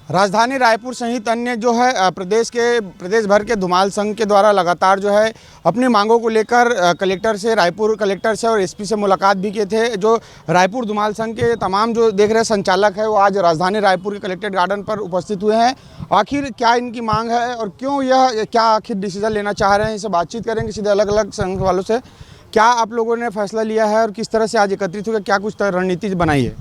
राजधानी रायपुर सहित अन्य जो है प्रदेश भर के धुमाल संघ के द्वारा लगातार जो है अपनी मांगों को लेकर रायपुर कलेक्टर से और एसपी से मुलाकात भी किए थे। जो रायपुर धुमाल संघ के तमाम जो देख रहे संचालक है वो आज राजधानी रायपुर के कलेक्ट्रेट गार्डन पर उपस्थित हुए हैं। आखिर क्या इनकी मांग है और क्यों यह क्या आखिर डिसीजन लेना चाह रहे हैं, इसे बातचीत करेंगे सीधे अलग अलग संघ वालों से। क्या आप लोगों ने फैसला लिया है और किस तरह से आज एकत्रित हुए, क्या कुछ रणनीति बनाई है?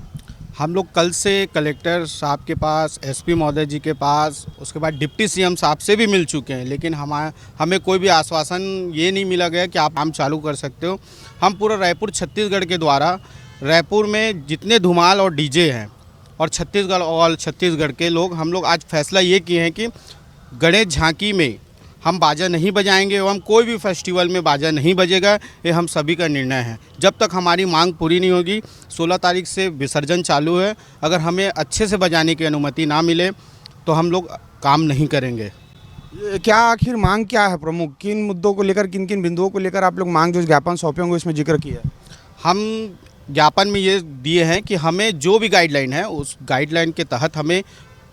हम लोग कल से कलेक्टर साहब के पास, एसपी महोदय जी के पास, उसके बाद डिप्टी सीएम साहब से भी मिल चुके हैं, लेकिन हमें कोई भी आश्वासन ये नहीं मिला गया कि आप काम चालू कर सकते हो। हम पूरा रायपुर छत्तीसगढ़ के द्वारा रायपुर में जितने धुमाल और डीजे हैं और छत्तीसगढ़ के लोग, हम लोग आज फैसला ये किए हैं कि गणेश झांकी में हम बाजा नहीं बजाएंगे एवं कोई भी फेस्टिवल में बाजा नहीं बजेगा। ये हम सभी का निर्णय है। जब तक हमारी मांग पूरी नहीं होगी, 16 तारीख से विसर्जन चालू है, अगर हमें अच्छे से बजाने की अनुमति ना मिले तो हम लोग काम नहीं करेंगे। क्या आखिर मांग क्या है प्रमुख, किन मुद्दों को लेकर, किन किन बिंदुओं को लेकर आप लोग मांग जो ज्ञापन सौंपे होंगे इसमें जिक्र किया है? हम ज्ञापन में ये दिए हैं कि हमें जो भी गाइडलाइन है उस गाइडलाइन के तहत हमें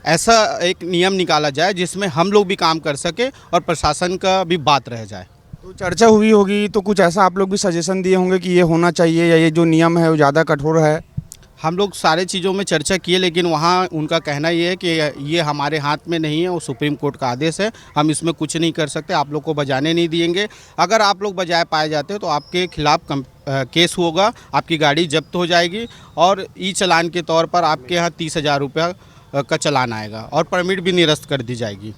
ऐसा एक नियम निकाला जाए जिसमें हम लोग भी काम कर सके और प्रशासन का भी बात रह जाए। तो चर्चा हुई होगी तो कुछ ऐसा आप लोग भी सजेशन दिए होंगे कि ये होना चाहिए या ये जो नियम है वो ज़्यादा कठोर है? हम लोग सारे चीज़ों में चर्चा किए, लेकिन वहाँ उनका कहना ये है कि ये हमारे हाथ में नहीं है, वो सुप्रीम कोर्ट का आदेश है, हम इसमें कुछ नहीं कर सकते, आप लोग को बजाने नहीं दिएंगे। अगर आप लोग बजाए पाए जाते हो तो आपके खिलाफ केस होगा, आपकी गाड़ी जब्त हो जाएगी और ई चालान के तौर पर आपके यहाँ 30,000 रुपया का चालान आएगा और परमिट भी निरस्त कर दी जाएगी।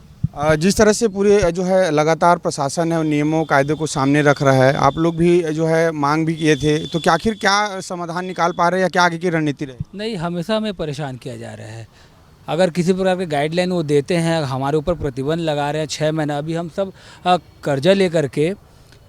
जिस तरह से पूरे जो है लगातार प्रशासन है नियमों कायदे को सामने रख रहा है, आप लोग भी जो है मांग भी किए थे, तो क्या आखिर क्या समाधान निकाल पा रहे हैं या क्या आगे की रणनीति रहे? नहीं, हमेशा हमें परेशान किया जा रहा है। अगर किसी प्रकार के गाइडलाइन वो देते हैं, हमारे ऊपर प्रतिबंध लगा रहे हैं 6 महीना। अभी हम सब कर्जा लेकर के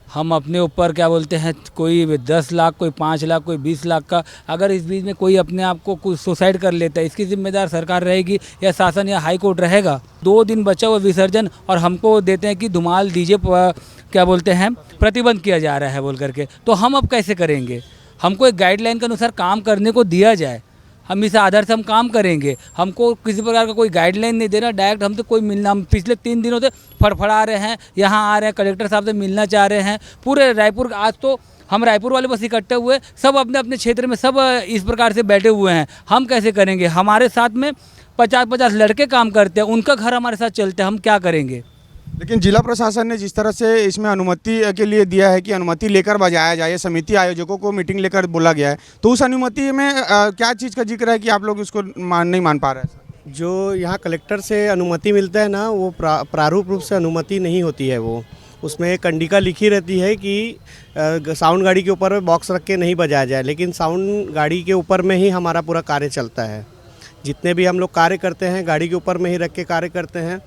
हम अपने ऊपर क्या बोलते हैं, कोई 10 लाख, कोई 5 लाख, कोई 20 लाख का, अगर इस बीच में कोई अपने आप को कुछ सुसाइड कर लेता है, इसकी जिम्मेदार सरकार रहेगी या शासन या हाई कोर्ट रहेगा? 2 दिन बचा हुआ विसर्जन और हमको देते हैं कि धुमाल डीजे क्या बोलते हैं प्रतिबंध किया जा रहा है बोल करके, तो हम अब कैसे करेंगे? हमको एक गाइडलाइन के अनुसार काम करने को दिया जाए, हम इस आधार से हम काम करेंगे। हमको किसी प्रकार का कोई गाइडलाइन नहीं देना, डायरेक्ट हमसे कोई मिलना। हम पिछले 3 दिनों से फड़फड़ा रहे हैं, यहाँ आ रहे हैं, कलेक्टर साहब से मिलना चाह रहे हैं। पूरे रायपुर, आज तो हम रायपुर वाले बस इकट्ठे हुए, सब अपने अपने क्षेत्र में सब इस प्रकार से बैठे हुए हैं। हम कैसे करेंगे? हमारे साथ में 50-50 लड़के काम करते हैं, उनका घर हमारे साथ चलते हैं, हम क्या करेंगे? लेकिन जिला प्रशासन ने जिस तरह से इसमें अनुमति के लिए दिया है कि अनुमति लेकर बजाया जाए, समिति आयोजकों को मीटिंग लेकर बोला गया है, तो उस अनुमति में क्या चीज़ का जिक्र है कि आप लोग उसको नहीं मान पा रहे हैं? जो यहाँ कलेक्टर से अनुमति मिलता है ना, वो प्रारूप रूप से अनुमति नहीं होती है। वो उसमें एक कंडिका लिखी रहती है कि साउंड गाड़ी के ऊपर बॉक्स रख के नहीं बजाया जाए, लेकिन साउंड गाड़ी के ऊपर में ही हमारा पूरा कार्य चलता है। जितने भी हम लोग कार्य करते हैं गाड़ी के ऊपर में ही रख के कार्य करते हैं।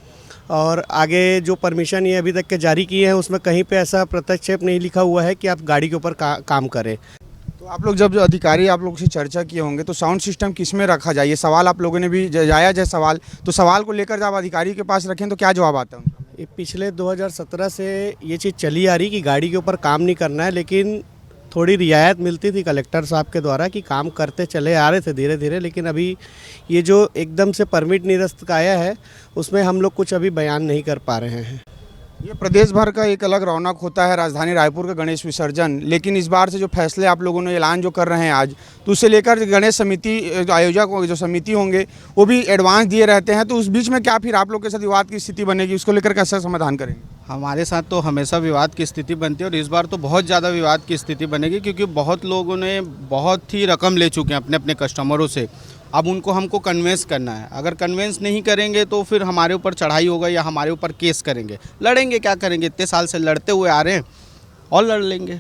और आगे जो परमिशन ये अभी तक के जारी किए हैं उसमें कहीं पे ऐसा प्रत्यक्षेप नहीं लिखा हुआ है कि आप गाड़ी के ऊपर काम करें। तो आप लोग जब अधिकारी आप लोग से चर्चा किए होंगे तो साउंड सिस्टम किस में रखा जाए, ये सवाल आप लोगों ने भी जायज़ है सवाल, तो सवाल को लेकर जब अधिकारी के पास रखें तो क्या जवाब आता है उनका? ये पिछले 2017 से ये चीज़ चली आ रही कि गाड़ी के ऊपर काम नहीं करना है, लेकिन थोड़ी रियायत मिलती थी कलेक्टर साहब के द्वारा कि काम करते चले आ रहे थे धीरे धीरे। लेकिन अभी ये जो एकदम से परमिट निरस्त का आया है उसमें हम लोग कुछ अभी बयान नहीं कर पा रहे हैं। ये प्रदेश भर का एक अलग रौनक होता है राजधानी रायपुर का गणेश विसर्जन, लेकिन इस बार से जो फैसले आप लोगों ने ऐलान जो कर रहे हैं आज, तो उससे लेकर गणेश समिति आयोजक जो समिति होंगे वो भी एडवांस दिए रहते हैं, तो उस बीच में क्या फिर आप लोग के साथ विवाद की स्थिति बनेगी, उसको लेकर कैसा समाधान करेंगे? हमारे साथ तो हमेशा विवाद की स्थिति बनती है और इस बार तो बहुत ज़्यादा विवाद की स्थिति बनेगी, क्योंकि बहुत लोगों ने बहुत ही रकम ले चुके हैं अपने अपने कस्टमरों से। अब उनको हमको कन्वेंस करना है, अगर कन्वेंस नहीं करेंगे तो फिर हमारे ऊपर चढ़ाई होगा या हमारे ऊपर केस करेंगे। लड़ेंगे, क्या करेंगे, इतने साल से लड़ते हुए आ रहे हैं और लड़ लेंगे।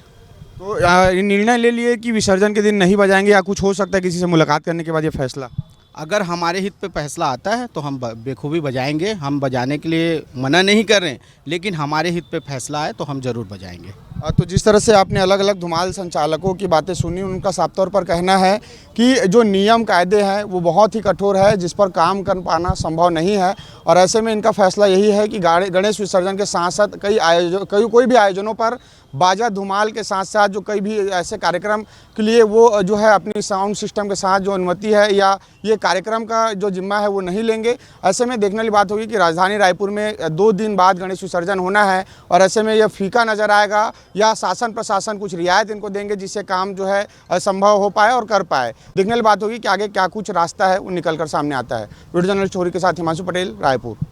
तो निर्णय ले लिए कि विसर्जन के दिन नहीं बजाएंगे या कुछ हो सकता है किसी से मुलाकात करने के बाद ये फैसला? अगर हमारे हित पे फैसला आता है तो हम बेखूबी बजाएंगे। हम बजाने के लिए मना नहीं कर रहे हैं, लेकिन हमारे हित पे फैसला आए तो हम ज़रूर बजाएंगे। तो जिस तरह से आपने अलग अलग धुमाल संचालकों की बातें सुनी, उनका साफ तौर पर कहना है कि जो नियम कायदे हैं वो बहुत ही कठोर है, जिस पर काम कर पाना संभव नहीं है, और ऐसे में इनका फैसला यही है कि गणेश विसर्जन के साथ साथ कोई भी आयोजनों पर बाजा धुमाल के साथ साथ जो कई भी ऐसे कार्यक्रम के लिए वो जो है अपनी साउंड सिस्टम के साथ जो अनुमति है या ये कार्यक्रम का जो जिम्मा है वो नहीं लेंगे। ऐसे में देखने वाली बात होगी कि राजधानी रायपुर में 2 दिन बाद गणेश विसर्जन होना है और ऐसे में यह फीका नज़र आएगा या शासन प्रशासन कुछ रियायत इनको देंगे जिससे काम जो है संभव हो पाए और कर पाए। देखने वाली बात होगी कि आगे क्या कुछ रास्ता है वो निकल कर सामने आता है। वीडियो जर्नलिस्ट छोरी के साथ हिमांशु पटेल, रायपुर।